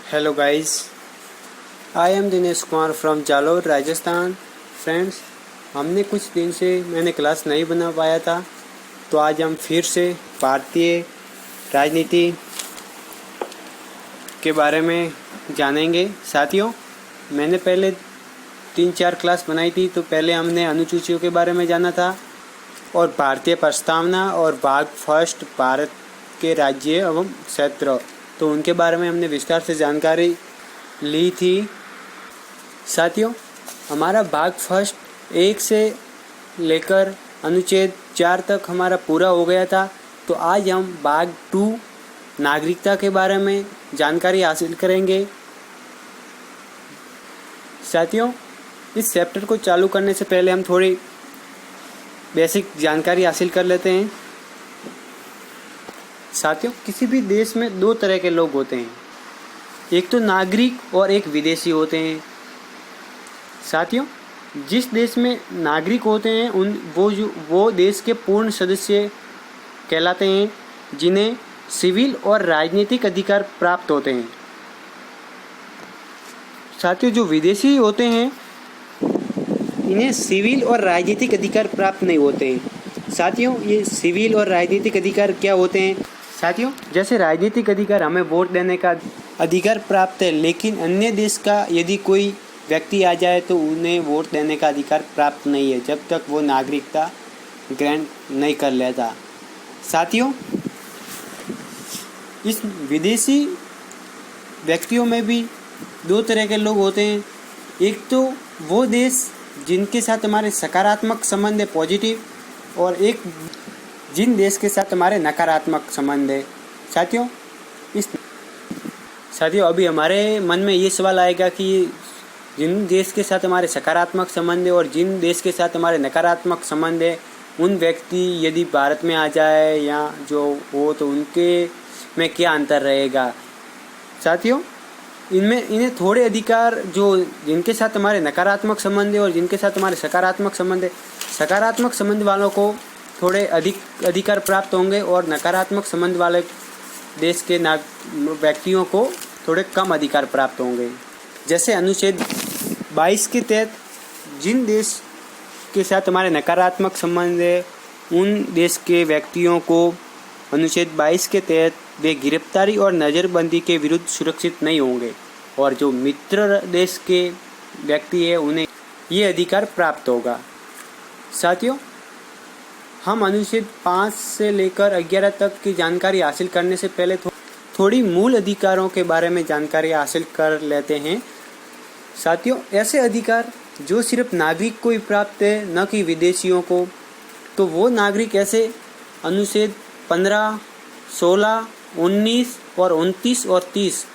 Hello guys, I am Dinesh Kumar from Jalore Rajasthan. Friends, हमने कुछ दिन से मैंने क्लास नहीं बना पाया था, तो आज हम फिर से भारतीय राजनीति के बारे में जानेंगे। साथियों, मैंने पहले 3-4 क्लास बनाई थी, तो पहले हमने अनुसूचियों के बारे में जाना था और भारतीय प्रस्तावना और भाग फर्स्ट भारत के राज्य एवं क्षेत्र, तो उनके बारे में हमने विस्तार से जानकारी ली थी। साथियों, हमारा भाग फर्स्ट 1 से लेकर अनुच्छेद 4 तक हमारा पूरा हो गया था, तो आज हम भाग 2 नागरिकता के बारे में जानकारी हासिल करेंगे। साथियों, इस चैप्टर को चालू करने से पहले हम थोड़ी बेसिक जानकारी हासिल कर लेते हैं। साथियों, किसी भी देश में 2 तरह के लोग होते हैं, एक तो नागरिक और एक विदेशी होते हैं। साथियों, जिस देश में नागरिक होते हैं वो देश के पूर्ण सदस्य कहलाते हैं, जिन्हें सिविल और राजनीतिक अधिकार प्राप्त होते हैं। साथियों, जो विदेशी होते हैं इन्हें सिविल और राजनीतिक अधिकार प्राप्त नहीं होते हैं। साथियों, ये सिविल और राजनीतिक अधिकार क्या होते हैं? साथियों, जैसे राजनीतिक अधिकार हमें वोट देने का अधिकार प्राप्त है, लेकिन अन्य देश का यदि कोई व्यक्ति आ जाए तो उन्हें वोट देने का अधिकार प्राप्त नहीं है, जब तक वो नागरिकता ग्रहण नहीं कर लेता। साथियों, इस विदेशी व्यक्तियों में भी 2 तरह के लोग होते हैं। एक तो वो देश जिनके साथ हमारे सकारात्मक संबंध है, पॉजिटिव, और एक जिन देश के साथ हमारे नकारात्मक संबंध है। साथियों, अभी हमारे मन में ये सवाल आएगा कि जिन देश के साथ हमारे सकारात्मक संबंध है और जिन देश के साथ हमारे नकारात्मक संबंध है, उन व्यक्ति यदि भारत में आ जाए या जो हो तो उनके में क्या अंतर रहेगा। साथियों, इन्हें थोड़े अधिकार जो जिनके साथ हमारे नकारात्मक संबंध है और जिनके साथ हमारे सकारात्मक संबंध है, सकारात्मक संबंध वालों को थोड़े अधिक अधिकार प्राप्त होंगे और नकारात्मक संबंध वाले देश के व्यक्तियों को थोड़े कम अधिकार प्राप्त होंगे। जैसे अनुच्छेद 22 के तहत जिन देश के साथ हमारे नकारात्मक संबंध है, उन देश के व्यक्तियों को अनुच्छेद 22 के तहत वे गिरफ्तारी और नज़रबंदी के विरुद्ध सुरक्षित नहीं होंगे, और जो मित्र देश के व्यक्ति है उन्हें ये अधिकार प्राप्त होगा। साथियों, हम अनुच्छेद 5 से लेकर 11 तक की जानकारी हासिल करने से पहले थोड़ी मूल अधिकारों के बारे में जानकारी हासिल कर लेते हैं। साथियों, ऐसे अधिकार जो सिर्फ नागरिक को ही प्राप्त है, न कि विदेशियों को, तो वो नागरिक ऐसे अनुच्छेद 15, 16, 19 और 29 और 30,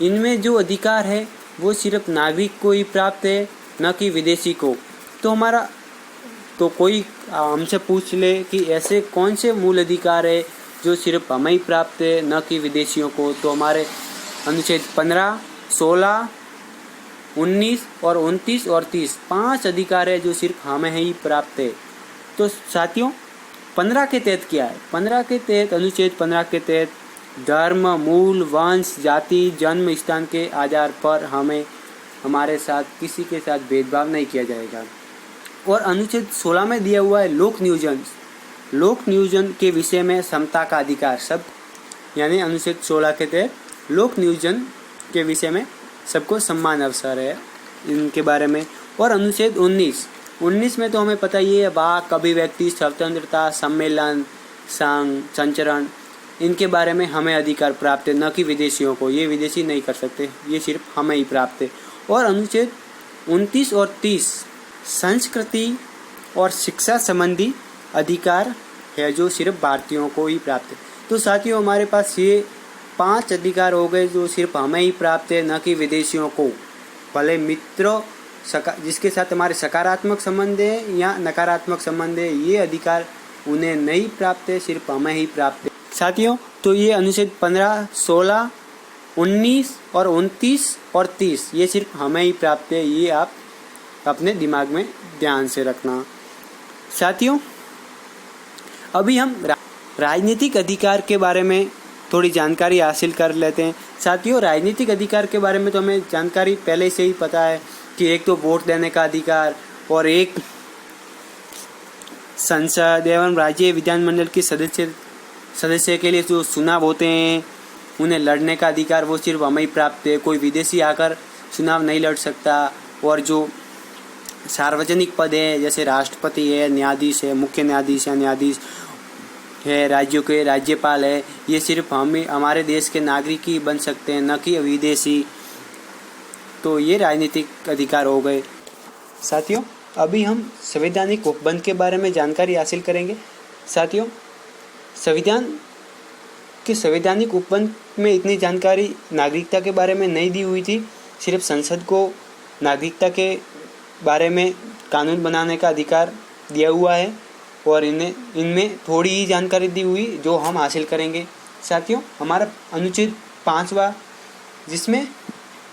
इनमें जो अधिकार है वो सिर्फ नागरिक को ही प्राप्त है, न कि विदेशी को। तो कोई हमसे पूछ ले कि ऐसे कौन से मूल अधिकार है जो सिर्फ हमें ही प्राप्त है, न कि विदेशियों को, तो हमारे अनुच्छेद 15, 16, 19 और 29 और 30 5 अधिकार है जो सिर्फ हमें ही प्राप्त है। तो साथियों, 15 के तहत क्या है? 15 के तहत, अनुच्छेद 15 के तहत धर्म, मूल, वंश, जाति, जन्म स्थान के आधार पर हमारे साथ किसी के साथ भेदभाव नहीं किया जाएगा। और अनुच्छेद 16 में दिया हुआ है लोक नियोजन के विषय में समता का अधिकार। सब यानी अनुच्छेद 16 के तहत लोक नियोजन के विषय में सबको समान अवसर है इनके बारे में। और अनुच्छेद 19 में तो हमें पता ही है, वाक, अभिव्यक्ति, स्वतंत्रता, सम्मेलन, संचरण, इनके बारे में हमें अधिकार प्राप्त है, न कि विदेशियों को। ये विदेशी नहीं कर सकते, ये सिर्फ हमें ही प्राप्त है। और अनुच्छेद 29 और 30 संस्कृति और शिक्षा संबंधी अधिकार है जो सिर्फ भारतीयों को ही प्राप्त है। तो साथियों, हमारे पास ये 5 अधिकार हो गए जो सिर्फ हमें ही प्राप्त है, न कि विदेशियों को। भले मित्रों जिसके साथ हमारे सकारात्मक संबंध है या नकारात्मक संबंध है, ये अधिकार उन्हें नहीं प्राप्त है, सिर्फ हमें ही प्राप्त है। साथियों, तो ये अनुच्छेद 15, 16, 19 और 29 और 30 ये सिर्फ हमें ही प्राप्त है। ये आप अपने दिमाग में ध्यान से रखना। साथियों, अभी हम राजनीतिक अधिकार के बारे में थोड़ी जानकारी हासिल कर लेते हैं। साथियों, राजनीतिक अधिकार के बारे में तो हमें जानकारी पहले से ही पता है कि एक तो वोट देने का अधिकार और एक संसद एवं राज्य विधानमंडल के सदस्य के लिए जो चुनाव होते हैं उन्हें लड़ने का अधिकार वो सिर्फ हमें ही प्राप्त है। कोई विदेशी आकर चुनाव नहीं लड़ सकता। और जो सार्वजनिक पद है जैसे राष्ट्रपति है, न्यायाधीश है, मुख्य न्यायाधीश या न्यायाधीश है, राज्यों के राज्यपाल है, ये सिर्फ हम हमारे देश के नागरिक ही बन सकते हैं, न कि विदेशी। तो ये राजनीतिक अधिकार हो गए। साथियों, अभी हम संवैधानिक उपबंध के बारे में जानकारी हासिल करेंगे। साथियों, संवैधानिक उपबंध में इतनी जानकारी नागरिकता के बारे में नहीं दी हुई थी। सिर्फ संसद को नागरिकता के बारे में कानून बनाने का अधिकार दिया हुआ है और इनमें थोड़ी ही जानकारी दी हुई जो हम हासिल करेंगे। साथियों, हमारा अनुच्छेद 5वां, जिसमें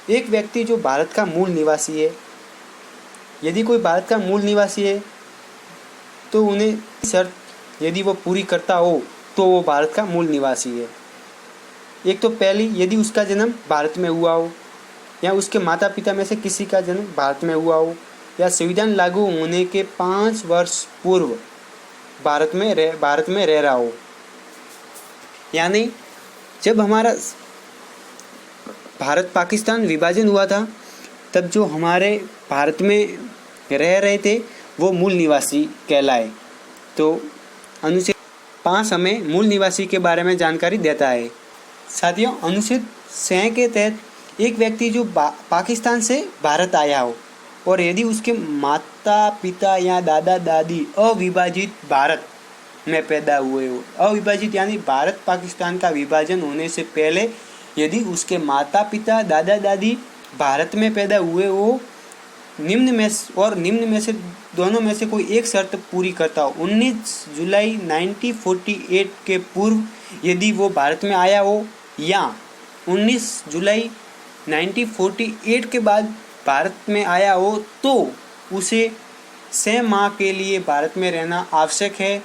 एक व्यक्ति जो भारत का मूल निवासी है, यदि कोई भारत का मूल निवासी है तो उन्हें शर्त यदि वो पूरी करता हो तो वो भारत का मूल निवासी है। एक तो पहली, यदि उसका जन्म भारत में हुआ हो या उसके माता पिता में से किसी का जन्म भारत में हुआ हो या संविधान लागू होने के 5 वर्ष पूर्व भारत में रह रहा हो। यानी जब हमारा भारत पाकिस्तान विभाजन हुआ था तब जो हमारे भारत में रह रहे थे वो मूल निवासी कहलाए। तो अनुच्छेद 5 हमें मूल निवासी के बारे में जानकारी देता है। साथियों, अनुच्छेद 6 के तहत एक व्यक्ति जो पाकिस्तान से भारत आया हो और यदि उसके माता पिता या दादा दादी अविभाजित भारत में पैदा हुए हो, अविभाजित यानी भारत पाकिस्तान का विभाजन होने से पहले यदि उसके माता पिता दादा दादी भारत में पैदा हुए हो, निम्न में से दोनों में से कोई एक शर्त पूरी करता हो। 19 जुलाई 1948 के पूर्व यदि वो भारत में आया हो या 19 जुलाई 1948 के बाद भारत में आया हो तो उसे 6 माह के लिए भारत में रहना आवश्यक है,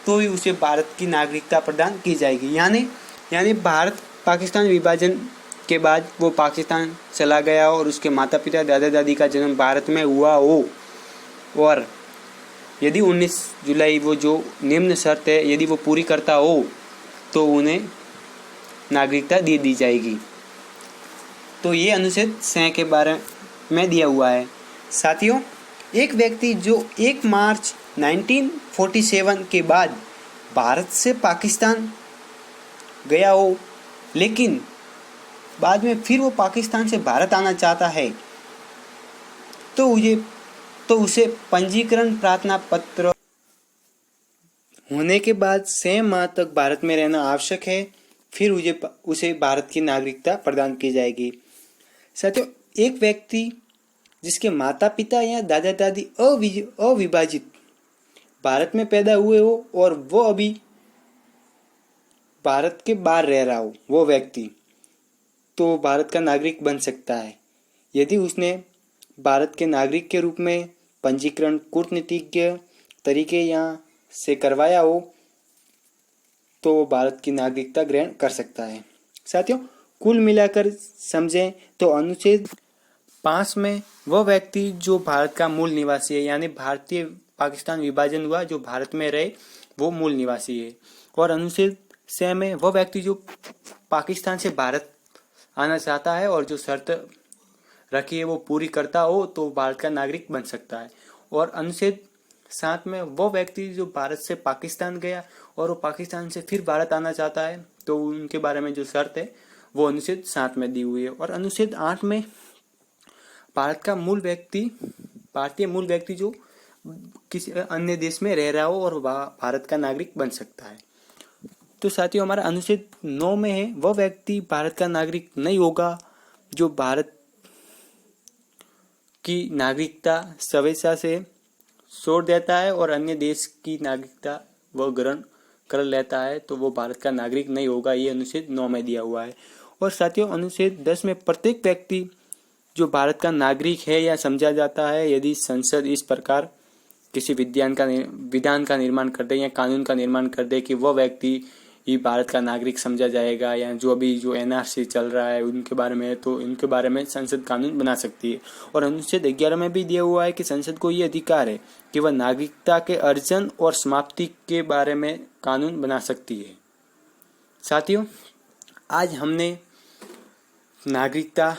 तो ही उसे भारत की नागरिकता प्रदान की जाएगी। यानी भारत पाकिस्तान विभाजन के बाद वो पाकिस्तान चला गया हो और उसके माता पिता दादा दादी का जन्म भारत में हुआ हो और यदि 19 जुलाई वो जो निम्न शर्त है यदि वो पूरी करता हो तो उन्हें नागरिकता दे दी जाएगी। तो ये अनुच्छेद 6 के बारे में दिया हुआ है। साथियों, एक व्यक्ति जो 1 मार्च 1947 के बाद भारत से पाकिस्तान गया हो लेकिन बाद में फिर वो पाकिस्तान से भारत आना चाहता है तो उसे पंजीकरण प्रार्थना पत्र होने के बाद 6 माह तक भारत में रहना आवश्यक है, फिर उसे भारत की नागरिकता प्रदान की जाएगी। साथियों, एक व्यक्ति जिसके माता पिता या दादा दादी अविभाजित भारत में पैदा हुए हो और वो अभी भारत के बाहर रह रहा हो, वो व्यक्ति तो भारत का नागरिक बन सकता है यदि उसने भारत के नागरिक के रूप में पंजीकरण कूटनीतिज्ञ तरीके यहाँ से करवाया हो तो वो भारत की नागरिकता ग्रहण कर सकता है। साथियों, कुल मिलाकर समझें तो अनुच्छेद 5 में वह व्यक्ति जो भारत का मूल निवासी है यानी भारतीय पाकिस्तान विभाजन हुआ जो भारत में रहे वो मूल निवासी है, और अनुच्छेद 6 में वह व्यक्ति जो पाकिस्तान से भारत आना चाहता है और जो शर्त रखी है वो पूरी करता हो तो भारत का नागरिक बन सकता है। और अनुच्छेद 7 में वो व्यक्ति जो भारत से पाकिस्तान गया और वो पाकिस्तान से फिर भारत आना चाहता है तो उनके बारे में जो शर्त है वो अनुच्छेद 7 में दी हुई है। और अनुच्छेद 8 में भारतीय मूल व्यक्ति जो किसी अन्य देश में रह रहा हो और भारत का नागरिक बन सकता है। तो साथियों, हमारा अनुच्छेद 9 में है वह व्यक्ति भारत का नागरिक नहीं होगा जो भारत की नागरिकता स्वेच्छा से छोड़ देता है और अन्य देश की नागरिकता वह ग्रहण कर लेता है तो वो भारत का नागरिक नहीं होगा। ये अनुच्छेद 9 में दिया हुआ है। और साथियों, अनुच्छेद 10 में प्रत्येक व्यक्ति जो भारत का नागरिक है या समझा जाता है यदि संसद इस प्रकार किसी विधान का निर्माण कर दे या कानून का निर्माण कर दे कि वह व्यक्ति ही भारत का नागरिक समझा जाएगा, या जो अभी जो NRC चल रहा है उनके बारे में, तो इनके बारे में संसद कानून बना सकती है। और अनुच्छेद 11 में भी दिया हुआ है कि संसद को ये अधिकार है कि वह नागरिकता के अर्जन और समाप्ति के बारे में कानून बना सकती है। साथियों, आज हमने नागरिकता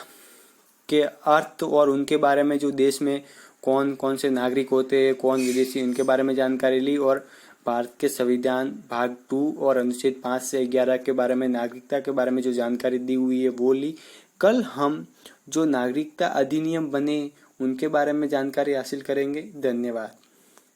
के अर्थ और उनके बारे में, जो देश में कौन कौन से नागरिक होते हैं, कौन विदेशी, इनके बारे में जानकारी ली, और भारत के संविधान भाग 2 और अनुच्छेद 5 से 11 के बारे में, नागरिकता के बारे में जो जानकारी दी हुई है वो ली। कल हम जो नागरिकता अधिनियम बने उनके बारे में जानकारी हासिल करेंगे। धन्यवाद।